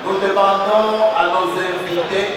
Nous demandons à nos invités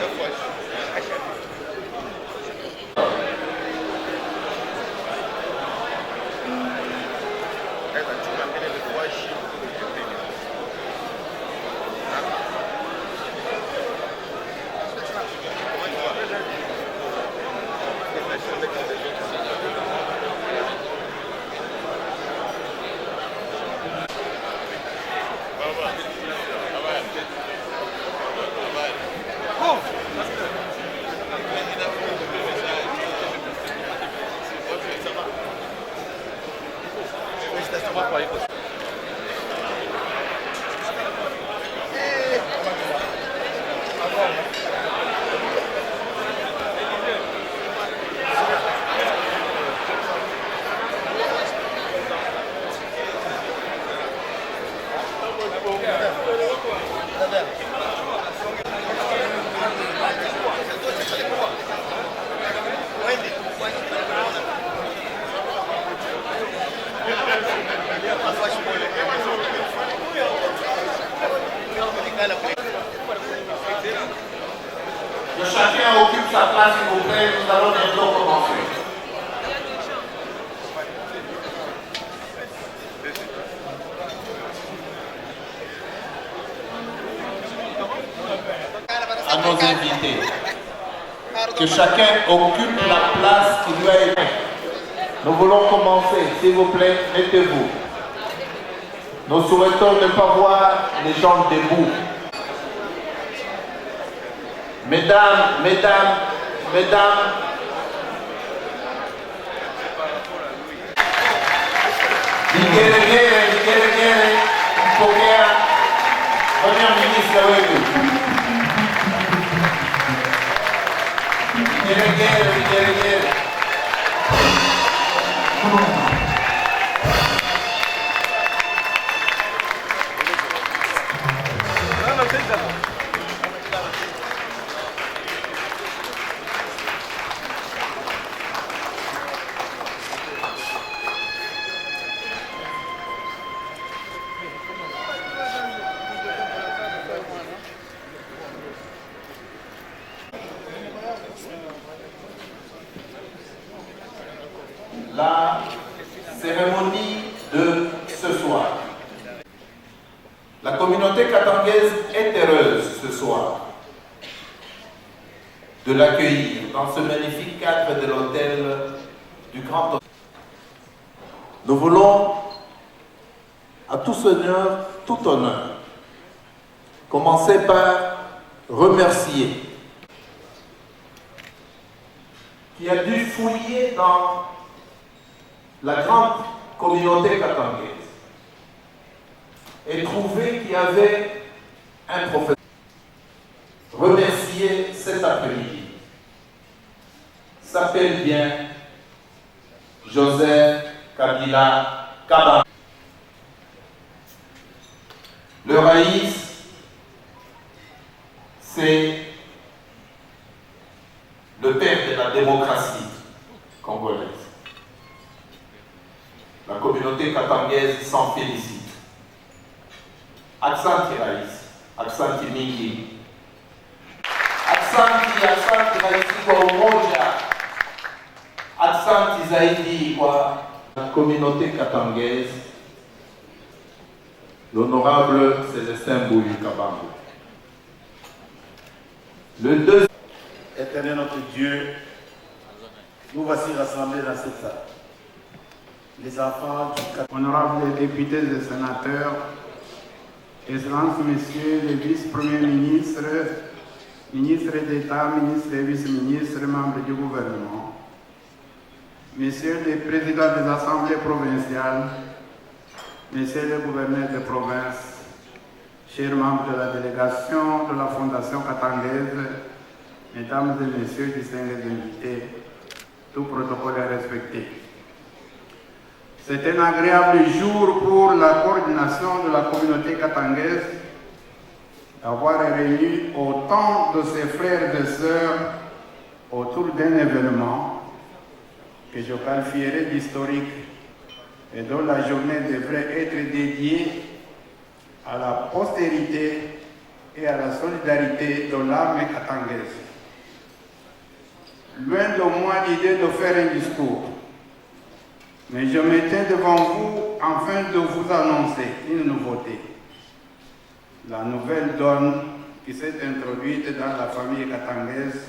que chacun occupe sa place, s'il vous plaît, nous allons bientôt commencer. À nos invités, que chacun occupe la place qui lui a été. Nous voulons commencer, s'il vous plaît, mettez-vous. Nous souhaitons ne pas voir les gens debout. Mesdames, Premier ministre wetu. Vigelegele. La cérémonie de ce soir. La communauté katangaise est heureuse ce soir de l'accueillir dans ce magnifique cadre de l'hôtel du Grand Hôtel. Nous voulons, à tout seigneur, tout honneur, commencer par remercier qui a dû fouiller dans la grande communauté katangaise et trouver qu'il y avait un professeur. Remercier cet après-midi s'appelle bien Joseph Kabila Kabamba. Le Raïs, c'est le père de la démocratie congolaise. La communauté katangaise s'en félicite. Aksanti Raïs, Aksanti Mingi. Aksanti Raïs kwa umoja. Aksanti zaidi kwa la communauté katangaise, l'honorable Célestin Mbouyu Kabango. Le deuxième. Éternel notre Dieu, nous voici rassemblés dans cette salle. Les enfants du honorables députés et sénateurs, Excellences, Messieurs les vice-premiers ministres, ministres d'État, ministres et vice-ministres, membres du gouvernement, Messieurs les présidents des assemblées provinciales, Messieurs les gouverneurs de province, chers membres de la délégation de la Fondation katangaise, Mesdames et Messieurs, distingués invités, tout protocole est respecté. C'est un agréable jour pour la coordination de la communauté katangaise d'avoir réuni autant de ses frères et sœurs autour d'un événement que je qualifierais d'historique et dont la journée devrait être dédiée à la postérité et à la solidarité de l'armée katangaise. Loin de moi l'idée de faire un discours, mais je me tiens devant vous afin de vous annoncer une nouveauté. La nouvelle donne qui s'est introduite dans la famille katangaise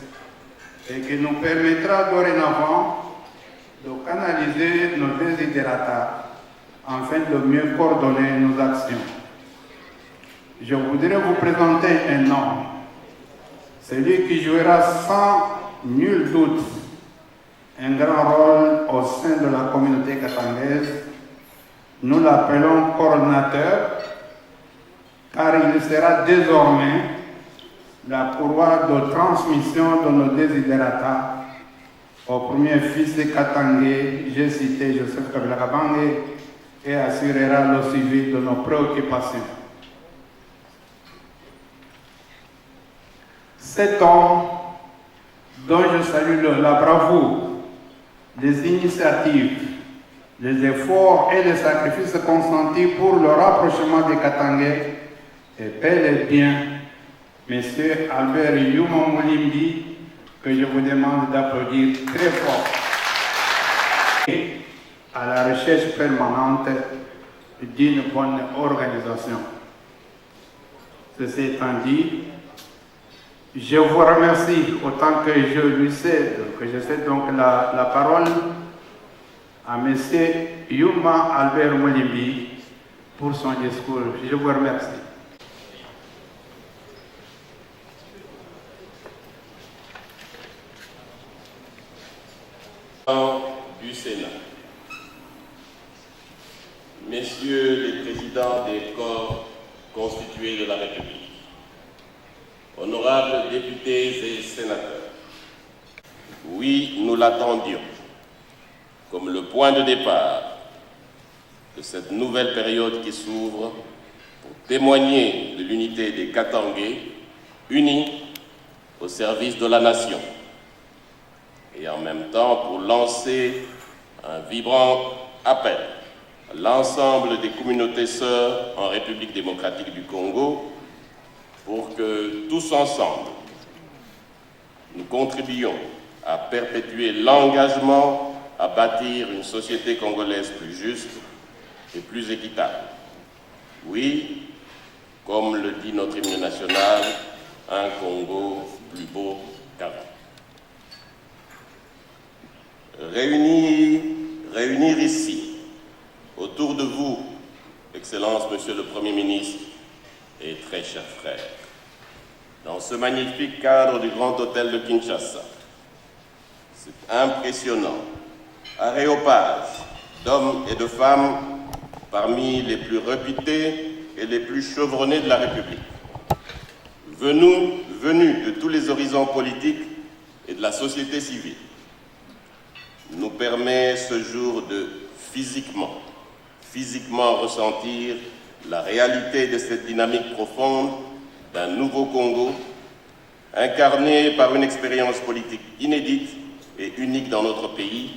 et qui nous permettra dorénavant de canaliser nos desiderata afin de mieux coordonner nos actions. Je voudrais vous présenter un homme, celui qui jouera sans nul doute un grand rôle au sein de la communauté katangaise. Nous l'appelons coordonnateur, car il sera désormais la courroie de transmission de nos desiderata au premier fils de Katangé, j'ai cité Joseph Kabila Kabange, et assurera le suivi de nos préoccupations. Cet homme, dont je salue la bravoure, les initiatives, les efforts et les sacrifices consentis pour le rapprochement des Katangais, est bel et bien M. Albert Yuma Moulimbi, que je vous demande d'applaudir très fort. Et à la recherche permanente d'une bonne organisation. Ceci étant dit, je vous remercie autant que je lui cède, donc la parole à M. Yuma Albert Moulimbi pour son discours. Je vous remercie. Du Sénat, Messieurs les présidents des corps constitués de la République, honorables députés et sénateurs, oui, nous l'attendions comme le point de départ de cette nouvelle période qui s'ouvre pour témoigner de l'unité des Katangais unis au service de la nation et en même temps pour lancer un vibrant appel à l'ensemble des communautés sœurs en République démocratique du Congo pour que tous ensemble, nous contribuions à perpétuer l'engagement à bâtir une société congolaise plus juste et plus équitable. Oui, comme le dit notre hymne national, un Congo plus beau qu'avant. Réunir ici, autour de vous, Excellence, Monsieur le Premier ministre et très chers frères, dans ce magnifique cadre du Grand Hôtel de Kinshasa, c'est impressionnant, aréopage d'hommes et de femmes parmi les plus réputés et les plus chevronnés de la République, venus de tous les horizons politiques et de la société civile, nous permet ce jour de physiquement ressentir la réalité de cette dynamique profonde d'un nouveau Congo, incarné par une expérience politique inédite et unique dans notre pays,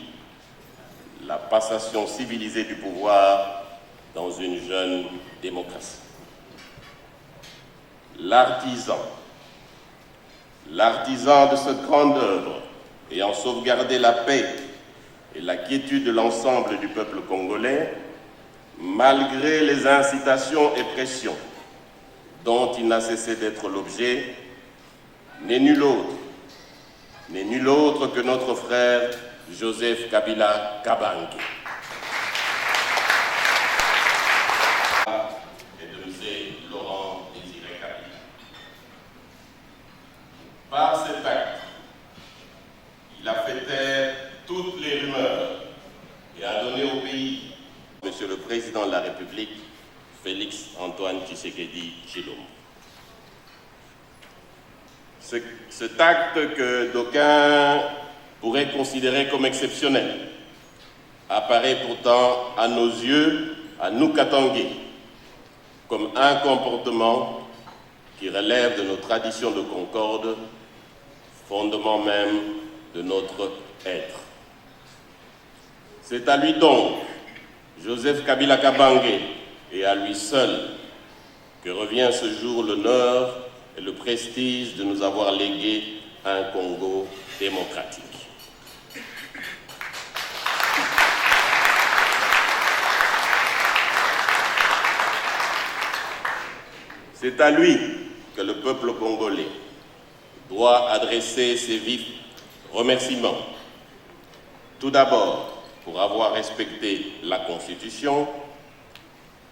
la passation civilisée du pouvoir dans une jeune démocratie. L'artisan de cette grande œuvre ayant sauvegardé la paix et la quiétude de l'ensemble du peuple congolais, malgré les incitations et pressions dont il n'a cessé d'être l'objet, n'est nul autre que notre frère Joseph Kabila Kabange. Et de M. Laurent Désiré Kabila. Par cet acte, il a fait taire toutes les rumeurs et a donné au pays, Monsieur le Président de la République, Félix Antoine Tshisekedi Tshilombo. Cet acte que d'aucuns pourraient considérer comme exceptionnel apparaît pourtant à nos yeux, à nous Katangais, comme un comportement qui relève de nos traditions de concorde, fondement même de notre être. C'est à lui donc, Joseph Kabila Kabange, et à lui seul, que revient ce jour l'honneur et le prestige de nous avoir légué un Congo démocratique. C'est à lui que le peuple congolais doit adresser ses vifs remerciements. Tout d'abord, pour avoir respecté la Constitution,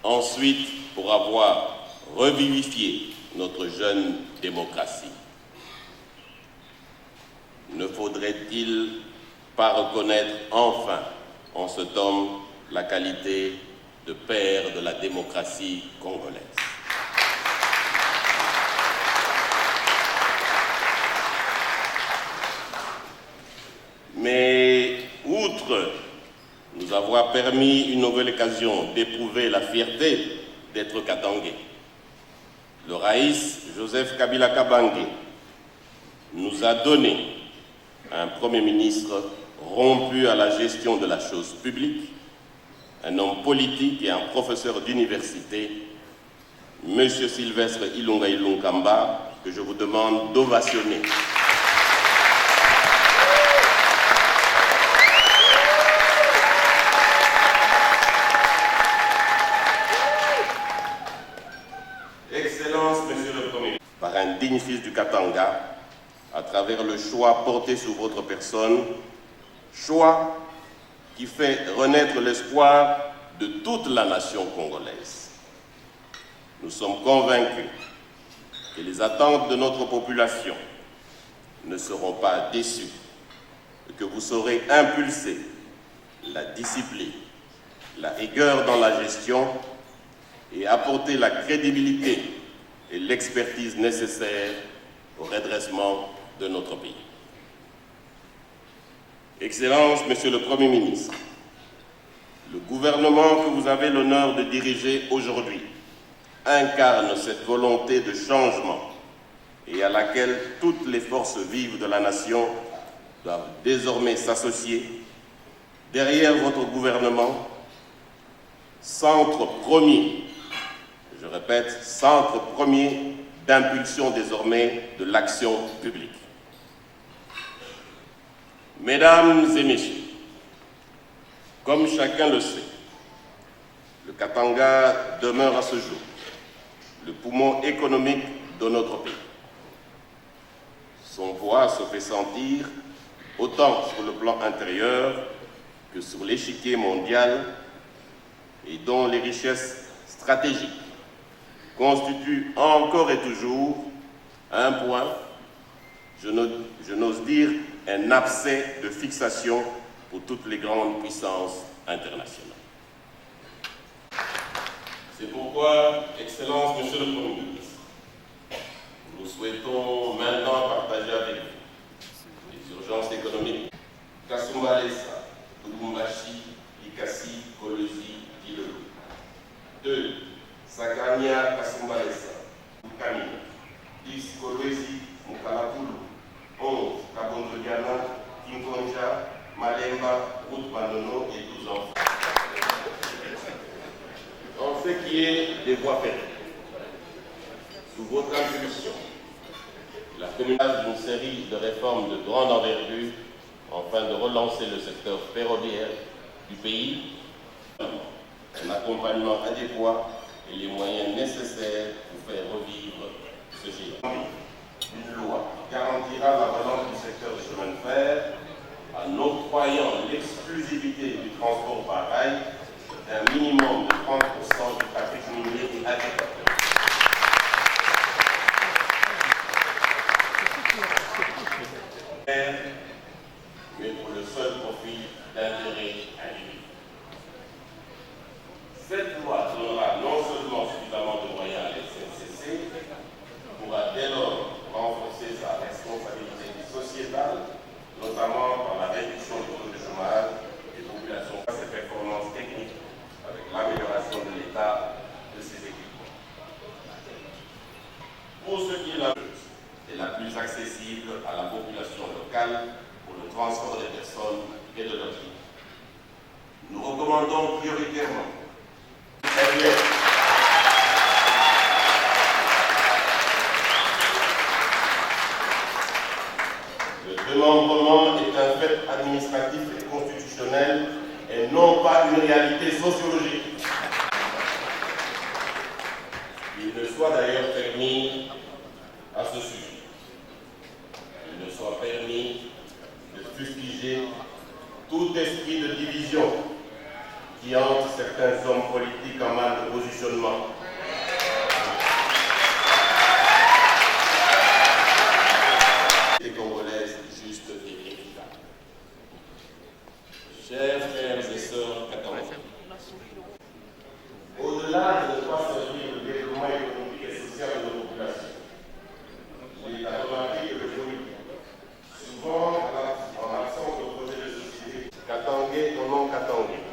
ensuite, pour avoir revivifié notre jeune démocratie. Ne faudrait-il pas reconnaître enfin en cet homme la qualité de père de la démocratie congolaise? Mais outre nous avoir permis une nouvelle occasion d'éprouver la fierté d'être Katangais, le Raïs Joseph Kabila Kabange nous a donné un Premier ministre rompu à la gestion de la chose publique, un homme politique et un professeur d'université, M. Sylvestre Ilunga Ilunkamba, que je vous demande d'ovationner. Excellence, Monsieur le Premier ministre, par un digne fils du Katanga, à travers le choix porté sur votre personne, choix qui fait renaître l'espoir de toute la nation congolaise. Nous sommes convaincus que les attentes de notre population ne seront pas déçues et que vous saurez impulser la discipline, la rigueur dans la gestion et apporter la crédibilité et l'expertise nécessaires au redressement de notre pays. Excellence, Monsieur le Premier ministre, le gouvernement que vous avez l'honneur de diriger aujourd'hui incarne cette volonté de changement et à laquelle toutes les forces vives de la nation doivent désormais s'associer. Derrière votre gouvernement, centre premier, je répète, centre premier d'impulsion désormais de l'action publique. Mesdames et messieurs, comme chacun le sait, le Katanga demeure à ce jour le poumon économique de notre pays. Son poids se fait sentir autant sur le plan intérieur que sur l'échiquier mondial et dont les richesses stratégiques constituent encore et toujours un point, je n'ose dire un abcès de fixation pour toutes les grandes puissances internationales. C'est pourquoi, Excellence, Monsieur le Premier ministre, nous souhaitons maintenant partager avec vous les urgences économiques. Kasumba Lessa, Lubumbashi, Likasi, Kolosi, Kilolo. 2. Sakania, Kasumba Lessa, Kamina. 10. Kolwezi, Mukalakulu. 11. Kabondodiana, Kinkonja, Malemba, Route Bandono et 12 enfants. En ce qui est des voies ferrées, sous votre impulsion, la communication d'une série de réformes de grande envergure afin de relancer le secteur ferroviaire du pays, un accompagnement adéquat et les moyens nécessaires pour faire revivre ce géant. Une loi garantira la relance du secteur du chemin de fer en octroyant l'exclusivité du transport par rail d'un minimum de 30% du trafic minier et agricole. Mais pour le seul profit d'intérêts individuels. Cette loi donnera non seulement suffisamment de moyens à l'SNCC, pourra dès lors renforcer sa responsabilité sociétale, notamment par la réduction du taux de chômage des populations, ses performances techniques avec l'amélioration de l'état de ses équipements. Pour ce qui est la plus accessible à la population locale pour le transport des personnes et de leurs biens. demandons prioritairement le démembrement est un fait administratif et constitutionnel et non pas une réalité sociologique. Il ne soit d'ailleurs permis à ce sujet, il ne soit permis de fustiger tout esprit de division qui hante certains hommes politiques en mal de positionnement. Et congolaise juste et équitable. Chers frères et sœurs catholiques, au-delà de ne pas servir le développement économique et social de nos populations, il est à remarquer que le politique, souvent en absence de projet de société, Katangais ou non Katangais,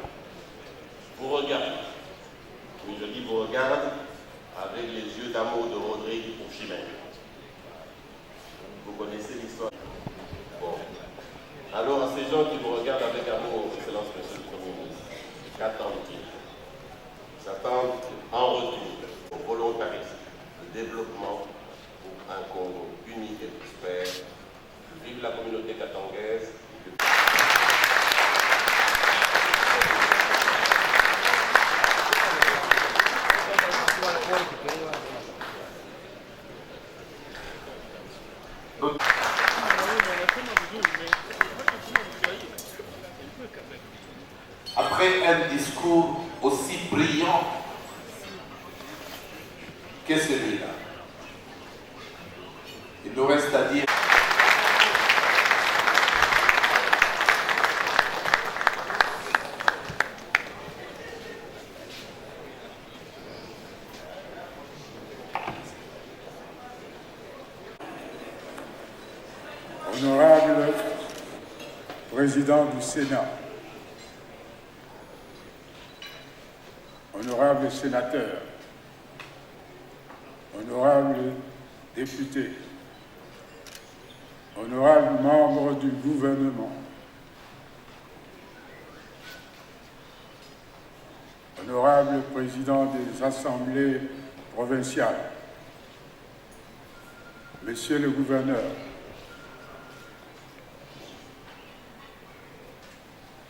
vous regarde, oui je dis vous regarde, avec les yeux d'amour de Rodrigue pour Chimène. Vous connaissez l'histoire. Bon. Alors à ces gens qui vous regardent avec amour, Excellence Monsieur le Premier ministre, qu'attendent-ils? Ils s'attendent en retour au volontarisme, au développement pour un Congo uni et prospère. Vive la communauté katangaise. Après un discours aussi brillant que celui-là, il nous reste à dire Honorable Président du Sénat, honorables sénateurs, honorables députés, honorables membres du gouvernement, honorables présidents des assemblées provinciales, Monsieur le gouverneur,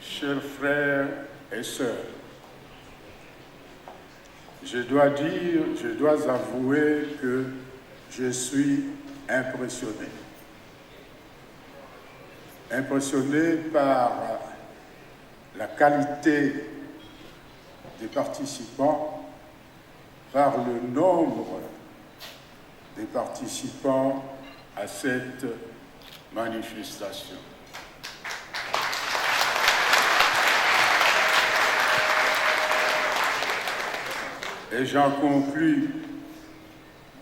chers frères et sœurs, je dois avouer que je suis impressionné. Impressionné par la qualité des participants, par le nombre des participants à cette manifestation. Et j'en conclus,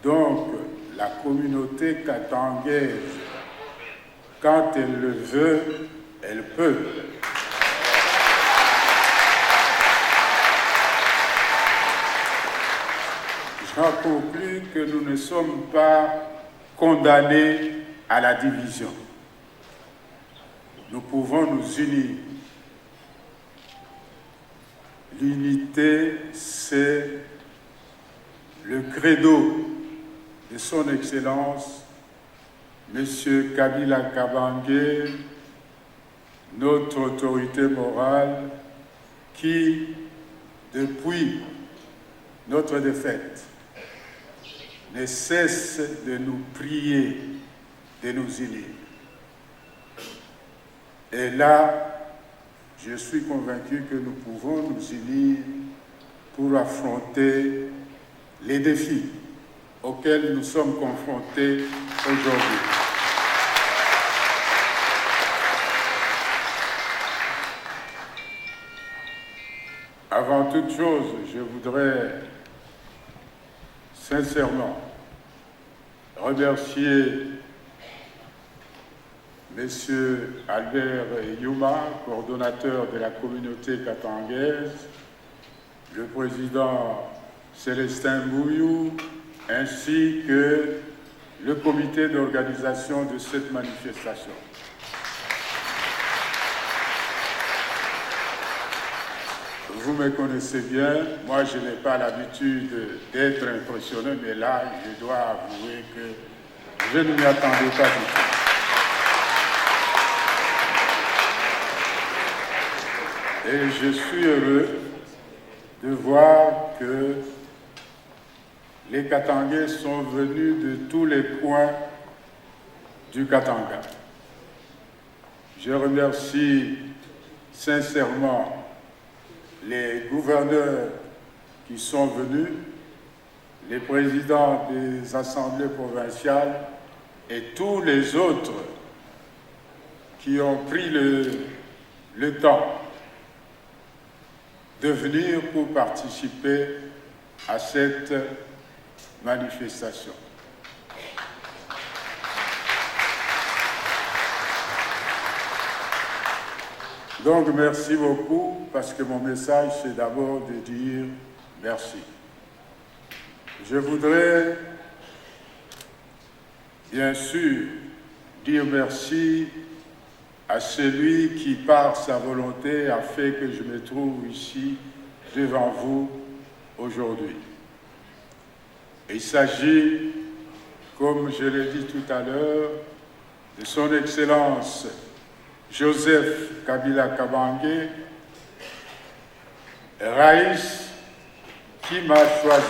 donc, la communauté katangaise, quand elle le veut, elle peut. J'en conclus que nous ne sommes pas condamnés à la division. Nous pouvons nous unir. L'unité, c'est le credo de son Excellence, Monsieur Kabila Kabange, notre autorité morale, qui, depuis notre défaite, ne cesse de nous prier de nous unir. Et là, je suis convaincu que nous pouvons nous unir pour affronter les défis auxquels nous sommes confrontés aujourd'hui. Avant toute chose, je voudrais sincèrement remercier Monsieur Albert Yuma, coordonnateur de la communauté katangaise, le président Célestin Bouyou, ainsi que le comité d'organisation de cette manifestation. vous me connaissez bien, moi je n'ai pas l'habitude d'être impressionné, mais là je dois avouer que je ne m'y attendais pas du tout. Et je suis heureux de voir que les Katangais sont venus de tous les coins du Katanga. Je remercie sincèrement les gouverneurs qui sont venus, les présidents des assemblées provinciales et tous les autres qui ont pris le temps de venir pour participer à cette manifestation. Donc merci beaucoup parce que mon message c'est d'abord de dire merci. Je voudrais bien sûr dire merci à celui qui par sa volonté a fait que je me trouve ici devant vous aujourd'hui. Il s'agit, comme je l'ai dit tout à l'heure, de son Excellence Joseph Kabila Kabange, Raïs, qui m'a choisi.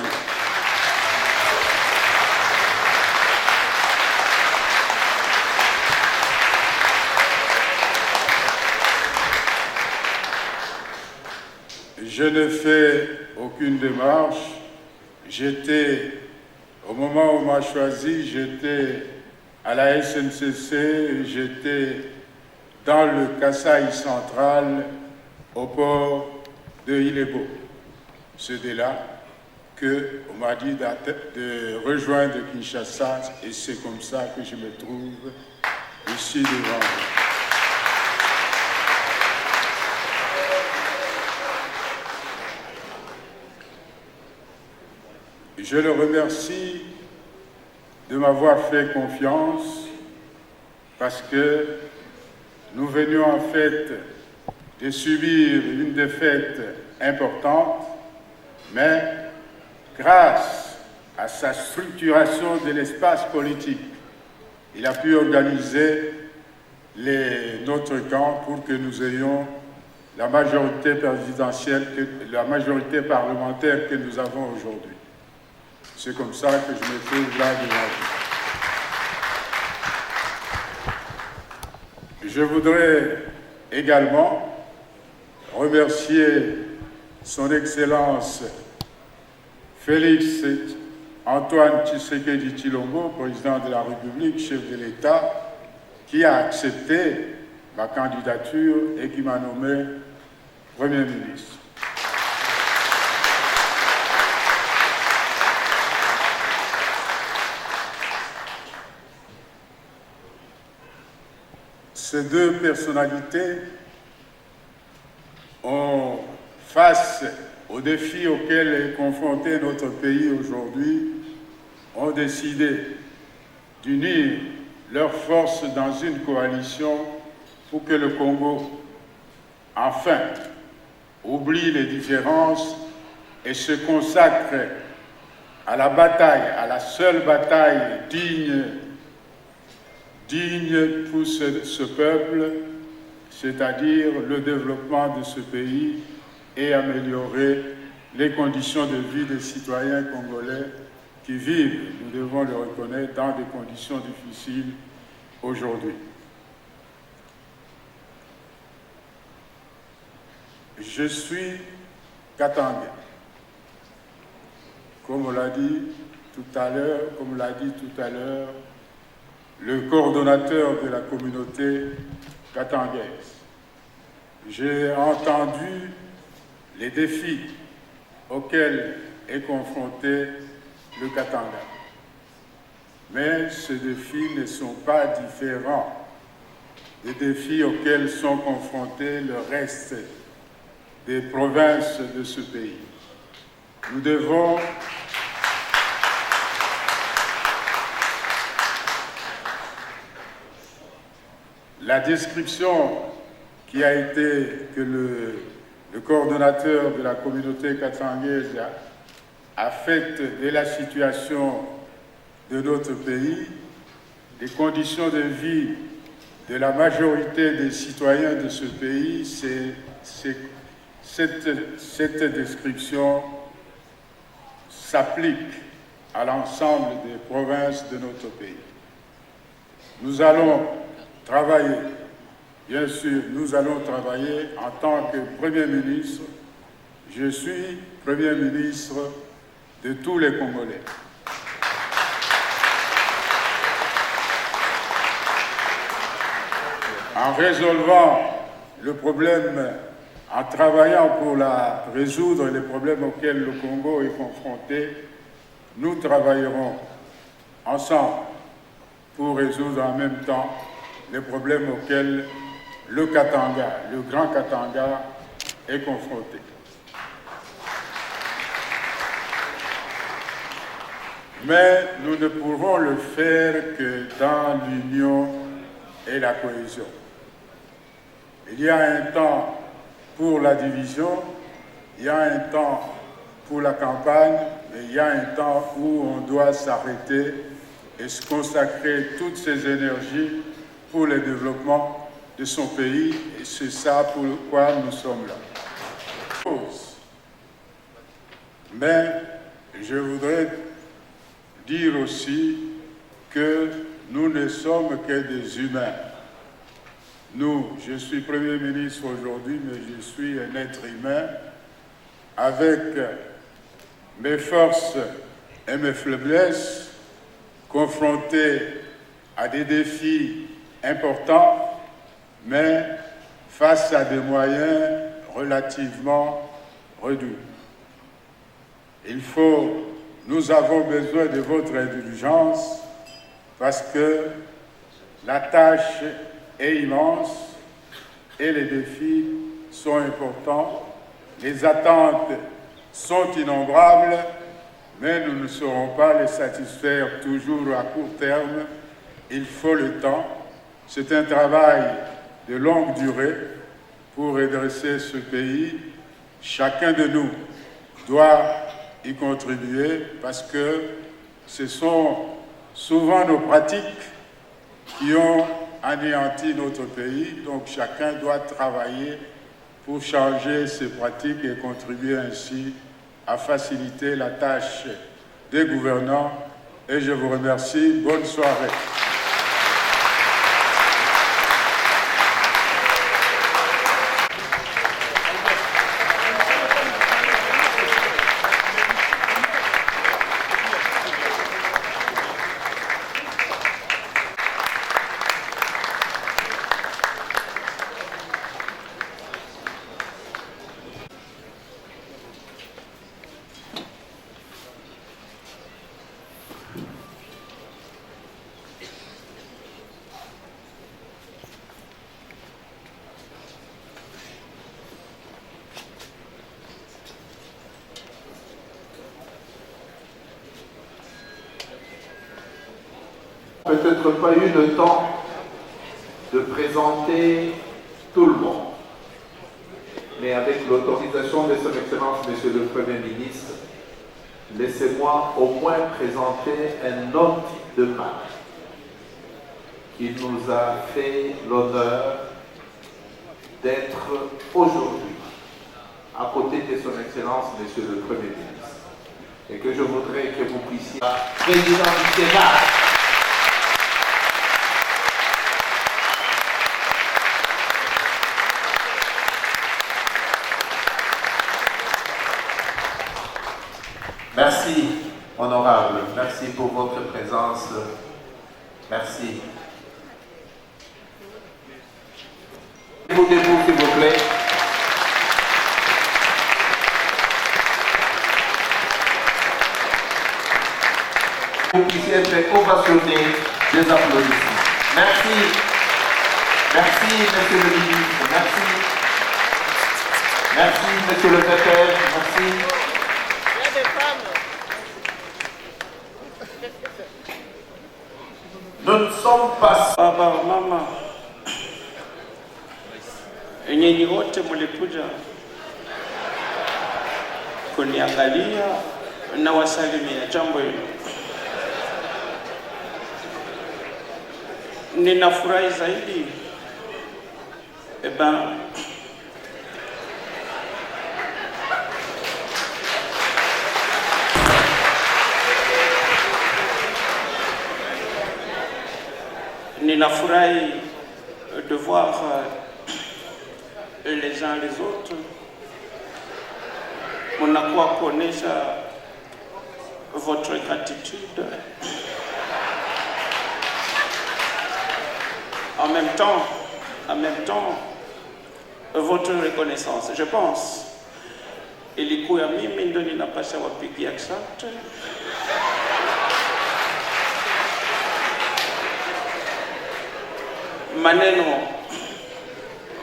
Je ne fais aucune démarche. Au moment où on m'a choisi, j'étais à la SNCC, j'étais dans le Kasaï central, au port de Ilebo. C'est de là qu'on m'a dit de rejoindre Kinshasa et c'est comme ça que je me trouve ici devant vous. Je le remercie de m'avoir fait confiance parce que nous venions en fait de subir une défaite importante, mais grâce à sa structuration de l'espace politique, il a pu organiser notre camp pour que nous ayons la majorité présidentielle, la majorité parlementaire que nous avons aujourd'hui. C'est comme ça que je me trouve là devant vous. Je voudrais également remercier son Excellence Félix Antoine Tshisekedi Tshilombo, président de la République, chef de l'État, qui a accepté ma candidature et qui m'a nommé Premier ministre. Ces deux personnalités face aux défis auxquels est confronté notre pays aujourd'hui, ont décidé d'unir leurs forces dans une coalition pour que le Congo, enfin, oublie les différences et se consacre à la bataille, à la seule bataille digne pour ce peuple, c'est-à-dire le développement de ce pays et améliorer les conditions de vie des citoyens congolais qui vivent, nous devons le reconnaître, dans des conditions difficiles aujourd'hui. Je suis Katangais. Comme l'a dit tout à l'heure, le coordonnateur de la communauté katangaise. J'ai entendu les défis auxquels est confronté le Katanga. Mais ces défis ne sont pas différents des défis auxquels sont confrontés le reste des provinces de ce pays. Nous devons la description que le le coordonnateur de la communauté katangaise, affecte de la situation de notre pays, les conditions de vie de la majorité des citoyens de ce pays, cette description s'applique à l'ensemble des provinces de notre pays. Nous allons travailler, bien sûr, nous allons travailler en tant que Premier ministre. Je suis Premier ministre de tous les Congolais. En résolvant le problème, en travaillant pour résoudre les problèmes auxquels le Congo est confronté, nous travaillerons ensemble pour résoudre en même temps les problèmes auxquels le Katanga, le Grand Katanga, est confronté. Mais nous ne pourrons le faire que dans l'union et la cohésion. Il y a un temps pour la division, il y a un temps pour la campagne, mais il y a un temps où on doit s'arrêter et se consacrer toutes ses énergies pour le développement de son pays, et c'est ça pourquoi nous sommes là. Mais je voudrais dire aussi que nous ne sommes que des humains. Je suis Premier ministre aujourd'hui, mais je suis un être humain avec mes forces et mes faiblesses, confronté à des défis importants, mais face à des moyens relativement réduits. Nous avons besoin de votre indulgence parce que la tâche est immense et les défis sont importants. Les attentes sont innombrables, mais nous ne saurons pas les satisfaire toujours à court terme. Il faut le temps. C'est un travail de longue durée pour redresser ce pays. Chacun de nous doit y contribuer parce que ce sont souvent nos pratiques qui ont anéanti notre pays. Donc chacun doit travailler pour changer ses pratiques et contribuer ainsi à faciliter la tâche des gouvernants. Et je vous remercie. Bonne soirée. Peut-être pas eu le temps de présenter tout le monde, mais avec l'autorisation de Son Excellence, Monsieur le Premier ministre, laissez-moi au moins présenter un homme de marque qui nous a fait l'honneur d'être aujourd'hui à côté de Son Excellence, Monsieur le Premier ministre, et que je voudrais que vous puissiez, président du Sénat, merci, honorable. Merci pour votre présence. Merci. Vous debout, s'il vous plaît. Vous puissiez être ovationné des applaudissements. Merci. Merci, monsieur le ministre. Merci. Merci, monsieur le secrétaire. Merci. Nous ne sommes pas... Baba, mama, enyenyi wote mlikuja kuniangalia na wasalimia. Jambo hilo. Ninafurahi zaidi ninafurahi de voir les uns les autres munakuwa kuonesha votre gratitude en même temps votre reconnaissance. Je pense ilikuwa mimi ndo ninapasha wapigia asante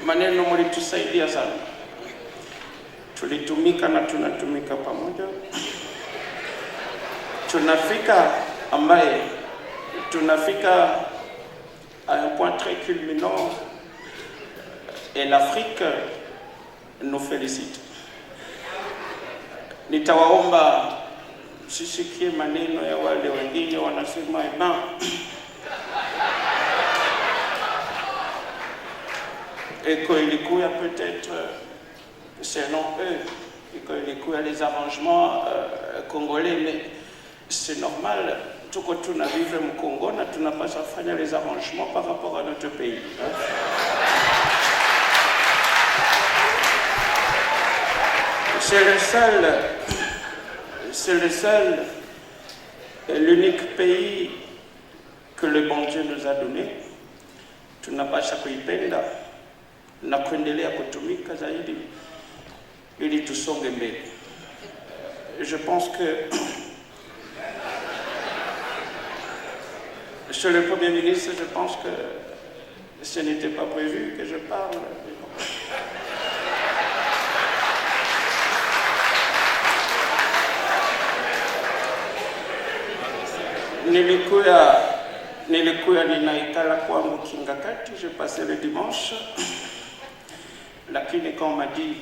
maneno mlitusaidia sana, tulitumika na tunatumika pamoja, tunafika à un point très culminant et l'Afrique nous félicite. Nitawaomba sisikie maneno ya wale wengine wanasema et qu'il y a peut-être, selon eux, qu'il y a les arrangements congolais, mais c'est normal, tout que tu n'as vécu au Congo, tu n'as pas à faire les arrangements par rapport à notre pays. C'est le seul et l'unique pays que le bon Dieu nous a donné. Tu n'as pas à kuipenda na kuendelea kutumika zaidi ili tusonge mbele. Je pense que Monsieur le Premier ministre, je pense que ce n'était pas prévu que je parle. Nilikuwa ninaikala kwangu Kingakati, j'ai passé le dimanche. Lakini quand on m'a dit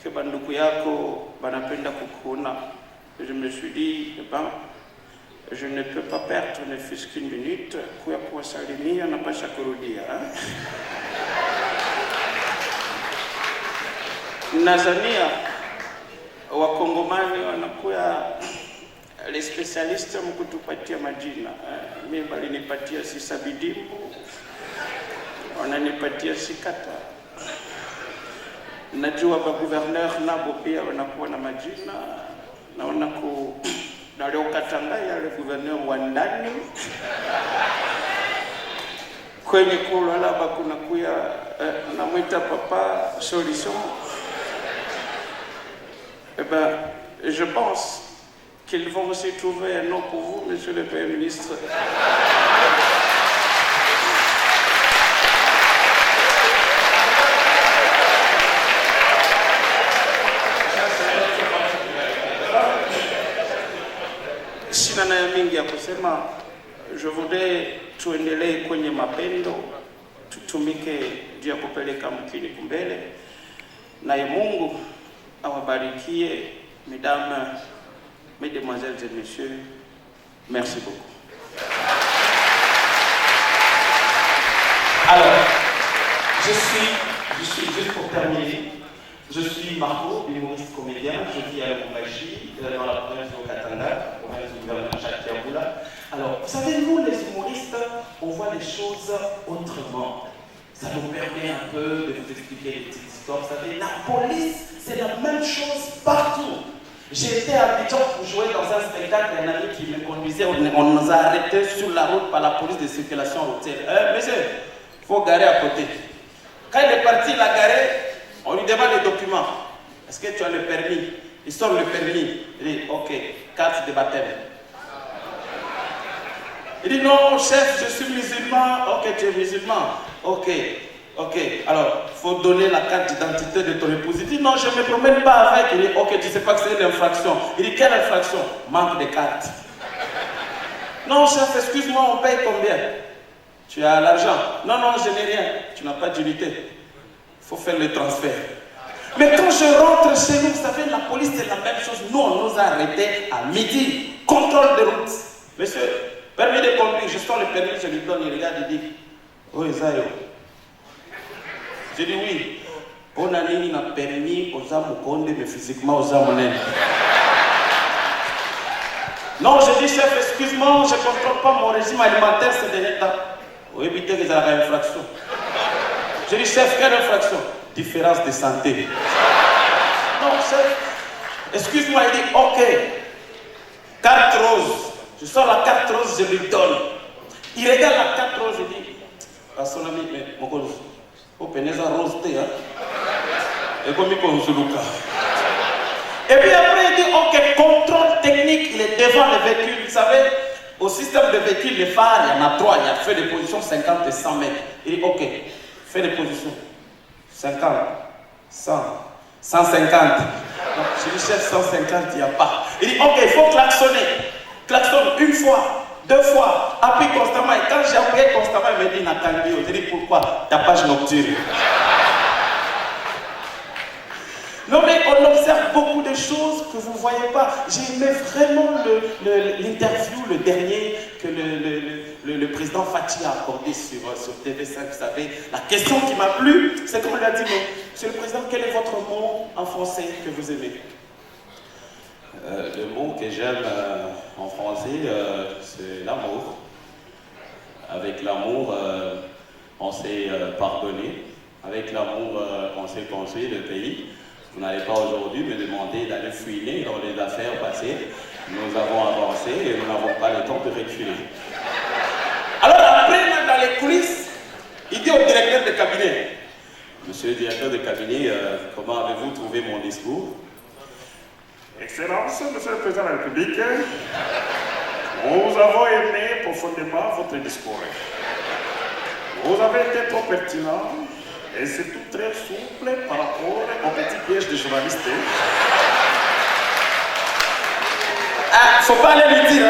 que banduku yako banapenda kukuona, je me suis dit, je ne peux pas perdre ne fût-ce qu'une minute kwa kuwasalimia na pasha kurudia. Nazania wakongomani wanakuwa les spécialistes mkutupatia majina. Mimi balinipatia Sisabidimbu, wananipatia Sikata. Najua ba gouverneur nabo pia wanakuwa na majina, naona na leo Katanga ya le gouverneur wa ndani kwenye kulala kuna kuya namwita papa solution. Je pense qu'ils vont aussi trouver un nom pour vous, Monsieur le Premier ministre. Sina ya mingi ya kusema, je voudrais tuendelee kwenye mapendo, tutumike juu ya kupeleka mkini kumbele, na Mungu awabarikie. Mesdames, mesdemoiselles et messieurs, merci beaucoup. Alors, je suis juste pour terminer, je suis Marco, humoriste comédien, je vis à Lubumbashi, dans la province du Katanga, province du gouvernement Jacques Kiaboula. Alors, vous savez, nous les humoristes, on voit les choses autrement. Ça nous permet un peu de vous expliquer les petites histoires. Vous savez, la police, c'est la même chose partout. J'ai été à Abidjan pour jouer dans un spectacle, un ami qui me conduisait, on nous a arrêtés sur la route par la police de circulation routière. Monsieur, il faut garer à côté. Quand il est parti, il a garé, on lui demande les documents. Est-ce que tu as le permis? Il sort le permis. Il dit, ok, carte de baptême. Il dit, non, chef, je suis musulman. Ok, tu es musulman. Ok. Alors, il faut donner la carte d'identité de ton épouse. Il dit, non, je ne me promène pas avec. Il dit, ok, tu ne sais pas que c'est une infraction. Il dit, quelle infraction? Manque de carte. Non, chef, excuse-moi, on paye combien? Tu as l'argent? Non, je n'ai rien. Tu n'as pas d'unité. Il faut faire le transfert. Mais quand je rentre chez nous, vous savez, la police c'est la même chose. Nous, on nous a arrêtés à midi. Contrôle de route. Monsieur, permis de conduire, je sors le permis, je lui donne, il regarde, il dit, oh, Esayo. Je dis oui. On a mis un permis aux âmes conduire, mais physiquement aux âmes. Non, je dis, chef, excuse-moi, je ne contrôle pas mon régime alimentaire ces derniers temps. Vous évitez que j'ai une infraction. Je dis, chef, quelle infraction? Différence de santé. Non, chef, excuse-moi, il dit, ok. Carte rose. Je sors la carte rose, je lui donne. Il regarde la carte rose, il dit, à son ami, mais mon cause, faut peiner ça rose, hein? Et comme il comme Zuluka. Et puis après, il dit, ok, contrôle technique, il est devant le véhicule. Vous savez, au système de véhicule, les phares, il y en a 3. Il y a fait des positions 50 et 100 mètres. Il dit, ok, fais des positions 50, 100, 150. Donc, je dis, chef, 150, il n'y a pas. Il dit, ok, il faut klaxonner. Klaxonne une fois, 2 fois, appuie constamment. Et quand j'ai appuyé constamment, il me dit, Nathalie, je dis, pourquoi? Tapage nocturne. Non mais on observe beaucoup de choses que vous ne voyez pas. J'ai aimé vraiment l'interview, le dernier, que le président Fathi a accordé sur TV5, vous savez. La question qui m'a plu, c'est qu'on lui a dit, mais monsieur le président, quel est votre mot en français que vous aimez? Le mot que j'aime en français, c'est l'amour. Avec l'amour, on s'est pardonné. Avec l'amour, on s'est construit le pays. Vous n'allez pas aujourd'hui me demander d'aller fouiner dans les affaires passées. Nous avons avancé et nous n'avons pas le temps de reculer. Alors après, dans les coulisses, il dit au directeur de cabinet, Monsieur le directeur de cabinet, comment avez-vous trouvé mon discours? Excellence, Monsieur le Président de la République, nous avons aimé profondément votre discours. Vous avez été trop pertinent. Et c'est tout très souple par rapport au petit piège des journalistes. Ah, faut pas aller lui dire.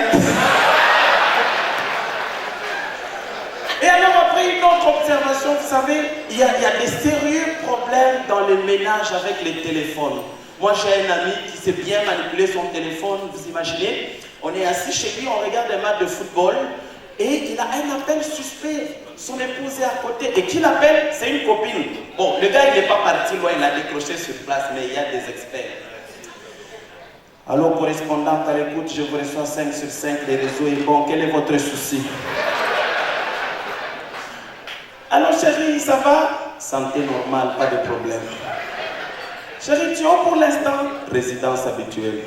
Et alors après une autre observation, vous savez, il y a des sérieux problèmes dans les ménages avec les téléphones. Moi j'ai un ami qui sait bien manipuler son téléphone, vous imaginez, on est assis chez lui, on regarde un match de football, et il a un appel suspect. Son épouse est à côté. Et qui l'appelle? C'est une copine. Bon, le gars, il n'est pas parti loin, il a décroché sur place, mais il y a des experts. Allô, correspondante à l'écoute, je vous reçois 5 sur 5, les réseaux est bon. Quel est votre souci? Allô, chérie, ça va? Santé normale, pas de problème. Chérie, tu es où pour l'instant? Résidence habituelle.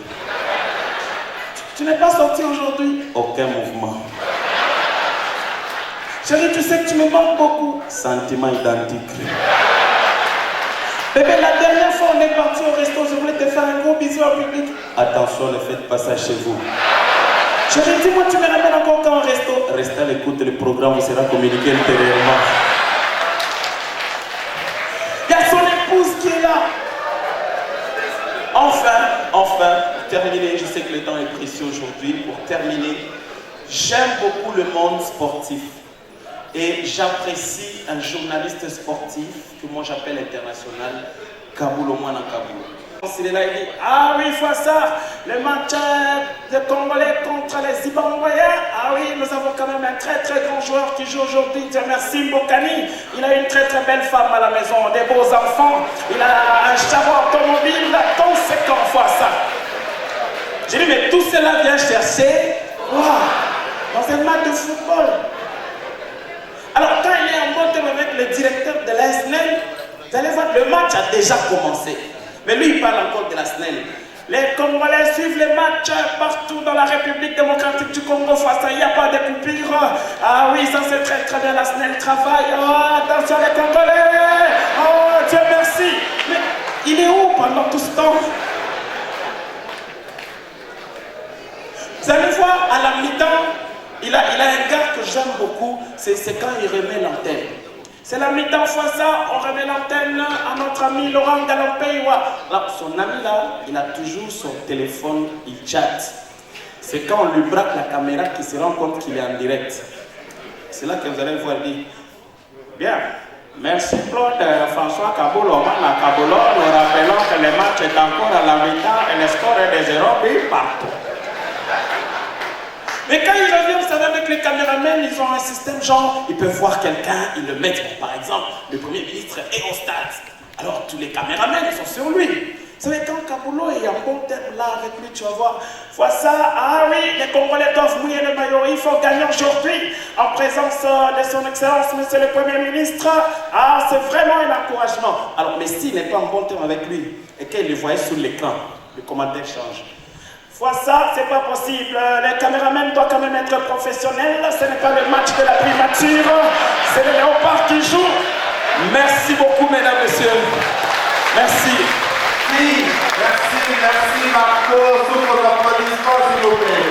Tu n'es pas sorti aujourd'hui? Aucun mouvement. Chérie, tu sais que tu me manques beaucoup. Sentiments identiques. Bébé, la dernière fois on est parti au resto, je voulais te faire un gros bisou en public. Attention, ne faites pas ça chez vous. Chérie, dis-moi, tu me ramènes encore quand au resto? Restez à l'écoute, le programme vous sera communiqué ultérieurement. Il y a son épouse qui est là. Enfin, pour terminer, je sais que le temps est précieux aujourd'hui. Pour terminer, j'aime beaucoup le monde sportif. Et j'apprécie un journaliste sportif que moi j'appelle international, Kaboul Omwana Kaboul. Il est là, il dit, ah oui, fois ça, le match de Congolais contre les Zimbabwéens. Ah oui, nous avons quand même un très très grand joueur qui joue aujourd'hui, Dieu merci, Mbokani. Il a une très très belle femme à la maison, des beaux enfants. Il a un chariot automobile, conséquent fois ça. J'ai dit, mais tout cela vient chercher, dans un match de football. Alors quand il est en bon terme avec le directeur de la SNEL, vous allez voir, le match a déjà commencé. Mais lui, il parle encore de la SNEL. Les Congolais suivent les matchs partout dans la République démocratique du Congo face à il n'y a pas de coupure. Ah oui, ça c'est très très bien, la SNEL travaille. Oh, attention les Congolais. Oh, Dieu merci. Mais il est où pendant tout ce temps? Vous allez voir, à la mi-temps, il a un gars que j'aime beaucoup, c'est quand il remet l'antenne. C'est la mi-temps fois ça, on remet l'antenne à notre ami Laurent Galopé-Wa. Son ami là, il a toujours son téléphone, il chatte. C'est quand on lui braque la caméra qu'il se rend compte qu'il est en direct. C'est là que vous allez voir, il dit, bien, Merci Claude. François Kaboul, à Kaboulon, nous rappelons que le match est encore à la mi-temps et le score est de 0 but partout. Mais quand ils reviennent, vous savez, avec les caméramans, ils ont un système genre, ils peuvent voir quelqu'un, ils le mettent. Par exemple, le Premier ministre est au stade. Alors tous les caméramans, ils sont sur lui. Vous savez, quand Kaboulon est en bon terme là avec lui, tu vas voir, vois ça, ah oui, les Congolais doivent mouiller le maillot, il faut gagner aujourd'hui en présence de son Excellence, Monsieur le Premier ministre. Ah, c'est vraiment un encouragement. Alors, mais s'il n'est pas en bon terme avec lui et qu'il le voyait sur l'écran, le commentaire change. Vois ça, c'est pas possible. Les caméramans doivent quand même être professionnels. Ce n'est pas le match de la primature, c'est le Léopard qui joue. Merci beaucoup, mesdames, messieurs. Merci. Merci Marco, sous vos applaudissements s'il vous plaît.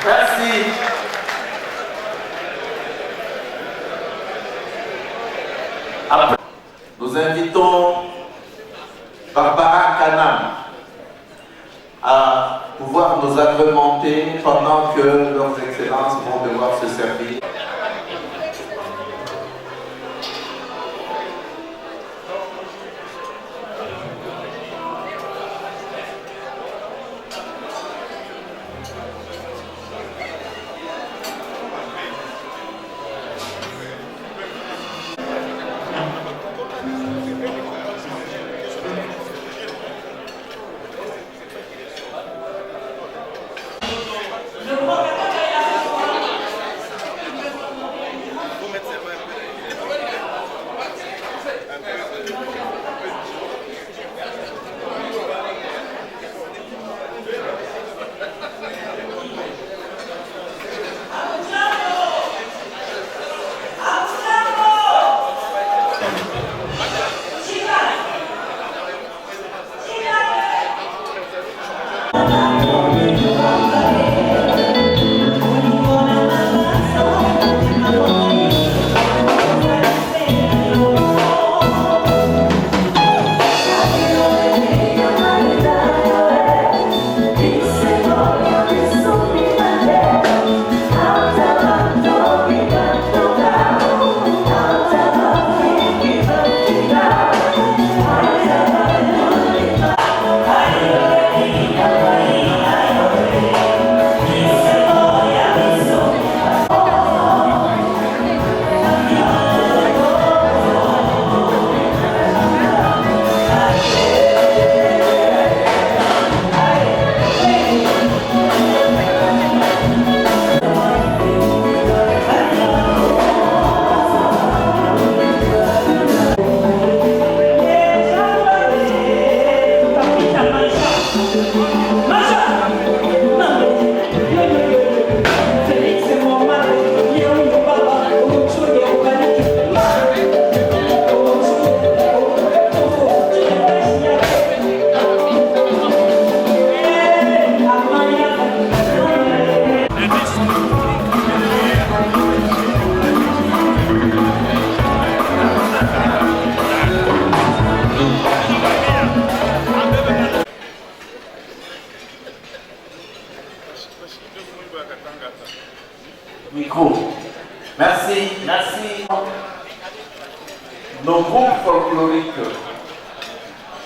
Merci. Après, nous invitons Barbara Kanam à pouvoir nous agrémenter pendant que leurs excellences vont devoir se servir. Micro. Merci. Nos groupes folkloriques,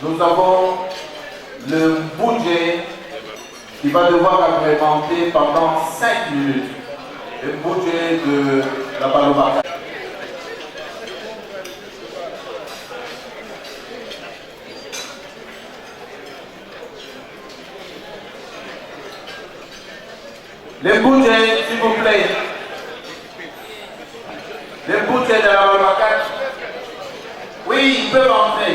nous avons le budget qui va devoir agrémenter pendant 5 minutes le budget de la Balobaka. Les budgets, s'il vous plaît. Les budgets de la Balobaka. Oui, ils peuvent entrer.